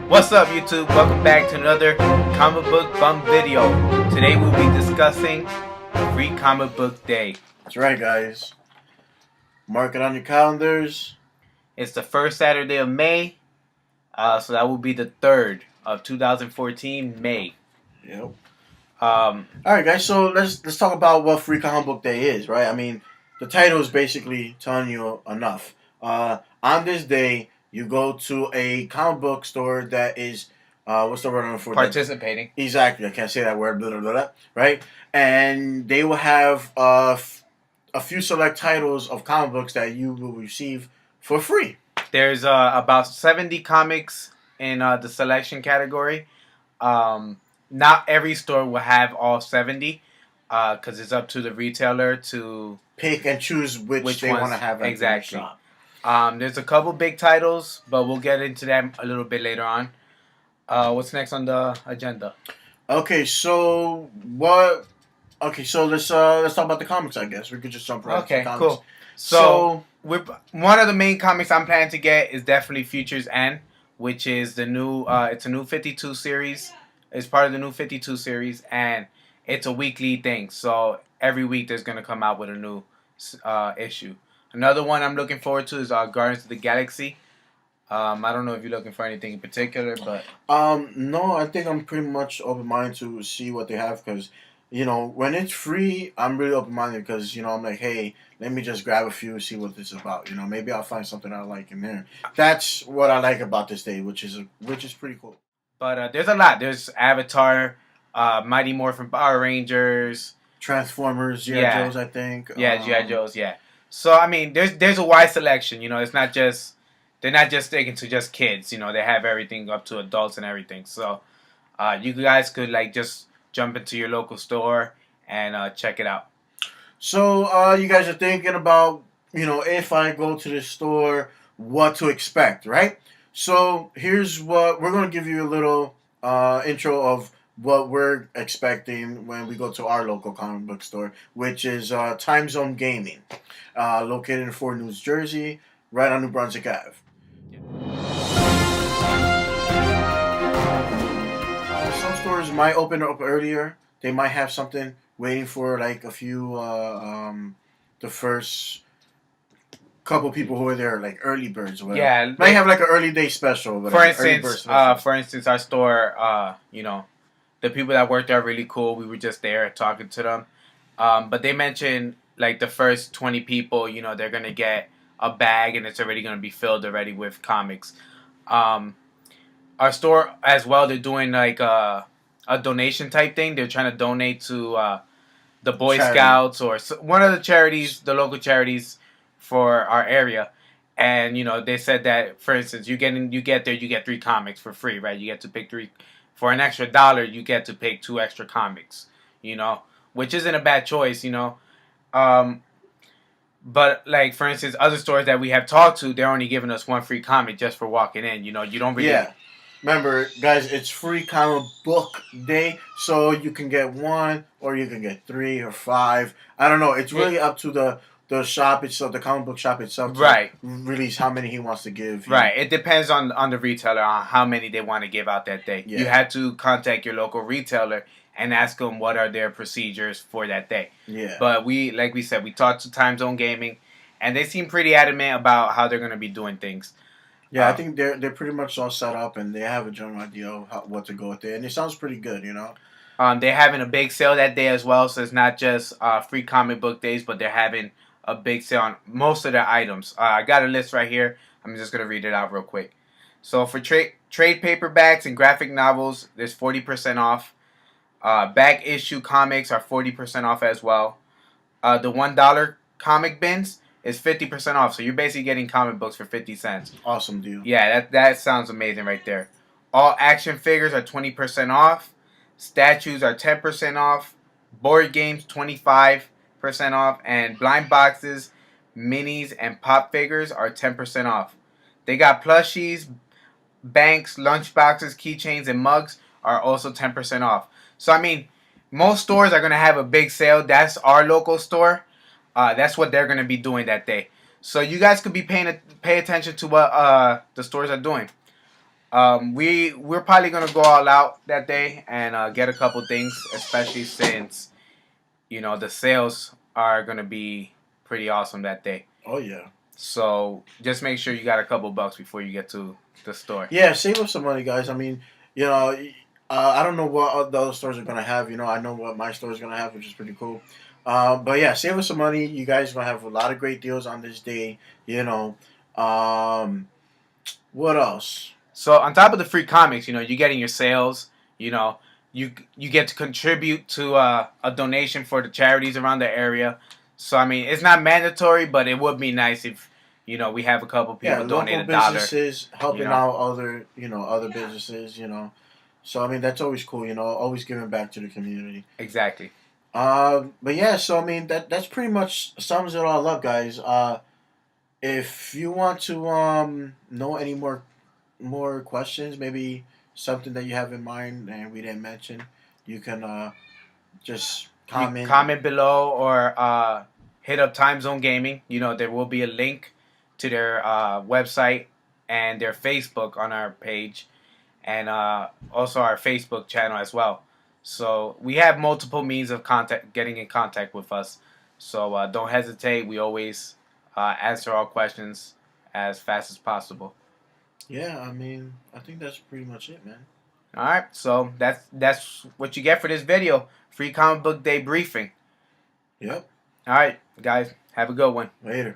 What's up, YouTube? Welcome back to another comic book bum video. Today we'll be discussing Free Comic Book Day. That's right, guys. Mark it on your calendars. It's the first Saturday of May, so that will be the 3rd of 2014, May. Yep. All right, guys. So let's talk about what Free Comic Book Day is, right? I mean, the title is basically telling you enough. On this day, you go to a comic book store that is, what's the word I'm for? Participating. Exactly. I can't say that word. Blah, blah, blah, blah, right? And they will have a few select titles of comic books that you will receive for free. There's about 70 comics in the selection category. Not every store will have all 70 because it's up to the retailer to pick and choose which they want to have at exactly. the shop. There's a couple big titles, but we'll get into that a little bit later on. What's next on the agenda? Okay, so what? Okay, so let's talk about the comics. I guess we could just jump right into the comics. Cool. So one of the main comics I'm planning to get is definitely Future's End, which is the new. It's a new 52 series. It's part of the new 52 series, and it's a weekly thing. So every week there's gonna come out with a new issue. Another one I'm looking forward to is Guardians of the Galaxy. I don't know if you're looking for anything in particular, but no, I think I'm pretty much open-minded to see what they have because, you know, when it's free, I'm really open-minded because, you know, I'm like, hey, let me just grab a few, see what this is about. You know, maybe I'll find something I like in there. That's what I like about this day, which is pretty cool. But there's a lot. There's Avatar, Mighty Morphin Power Rangers, Transformers, G.I. Joes, I think. Yeah, G.I. Joes, yeah. So I mean, there's a wide selection. You know, it's not just they're not just sticking to just kids. You know, they have everything up to adults and everything. So you guys could like just jump into your local store and check it out. So you guys are thinking about, you know, if I go to the store, what to expect, right? So here's what we're going to give you a little intro of what we're expecting when we go to our local comic book store, which is Time Zone Gaming, located in Fort New Jersey, right on New Brunswick Ave. Some stores might open up earlier. They might have something waiting for like a few, the first couple people who are there, like early birds or whatever. Yeah, might have like an early day special. For instance, our store, you know, the people that work there are really cool. We were just there talking to them. But they mentioned, like, the first 20 people, you know, they're going to get a bag and it's already going to be filled already with comics. Our store, as well, they're doing, like, a donation type thing. They're trying to donate to the Boy Scouts or one of the charities, the local charities for our area. And, you know, they said that, for instance, you get there, you get 3 comics for free, right? You get to pick 3. For an extra $1, you get to pick 2 extra comics, you know, which isn't a bad choice, you know. But, like, for instance, other stores that we have talked to, they're only giving us 1 free comic just for walking in, you know. You don't really... Yeah. Remember, guys, it's Free Comic Book Day, so you can get 1 or you can get 3 or 5. I don't know. It's really up to the shop itself, the comic book shop itself, to release how many he wants to give. Right. It depends on the retailer on how many they want to give out that day. Yeah. You have to contact your local retailer and ask them what are their procedures for that day. Yeah. But like we said, we talked to Time Zone Gaming, and they seem pretty adamant about how they're going to be doing things. Yeah, I think they're pretty much all set up, and they have a general idea of what to go with there, and it sounds pretty good, you know. They're having a big sale that day as well, so it's not just free comic book days, but they're having a big sale on most of their items. I got a list right here. I'm just going to read it out real quick. So for trade paperbacks and graphic novels, there's 40% off. Back issue comics are 40% off as well. The $1 comic bins is 50% off. So you're basically getting comic books for 50 cents. Awesome deal. Yeah, that sounds amazing right there. All action figures are 20% off. Statues are 10% off. Board games, 25% off, and blind boxes, minis, and pop figures are 10% off. They got plushies, banks, lunch boxes, keychains, and mugs are also 10% off. So I mean, most stores are gonna have a big sale. That's our local store. That's what they're gonna be doing that day. So you guys could be pay attention to what the stores are doing. We're probably gonna go all out that day and get a couple things, especially since the sales are gonna be pretty awesome that day. Oh yeah. So just make sure you got a couple bucks before you get to the store. Yeah, save up some money, guys. I mean, you know, I don't know what the other stores are gonna have. I know what my store is gonna have, which is pretty cool. But yeah, save us some money. You guys are gonna have a lot of great deals on this day. What else? So on top of the free comics, you're getting your sales. You know, you get to contribute to a donation for the charities around the area. So I mean, it's not mandatory, but it would be nice if we have a couple Yeah, people donate local $1. businesses You helping know, out other businesses. So I mean, that's always cool. Always giving back to the community. exactly. But yeah, so I mean that's pretty much sums it all up, guys. If you want to know any more questions, maybe something that you have in mind and we didn't mention, you can just You comment. comment below or hit up Time Zone Gaming. There will be a link to their website and their Facebook on our page, and also our Facebook channel as well. So we have multiple means of getting in contact with us. So don't hesitate. We always answer all questions as fast as possible. Yeah, I mean, I think that's pretty much it, man. All right. So that's what you get for this video. Free comic book day briefing. Yep. All right, guys. Have a good one. Later.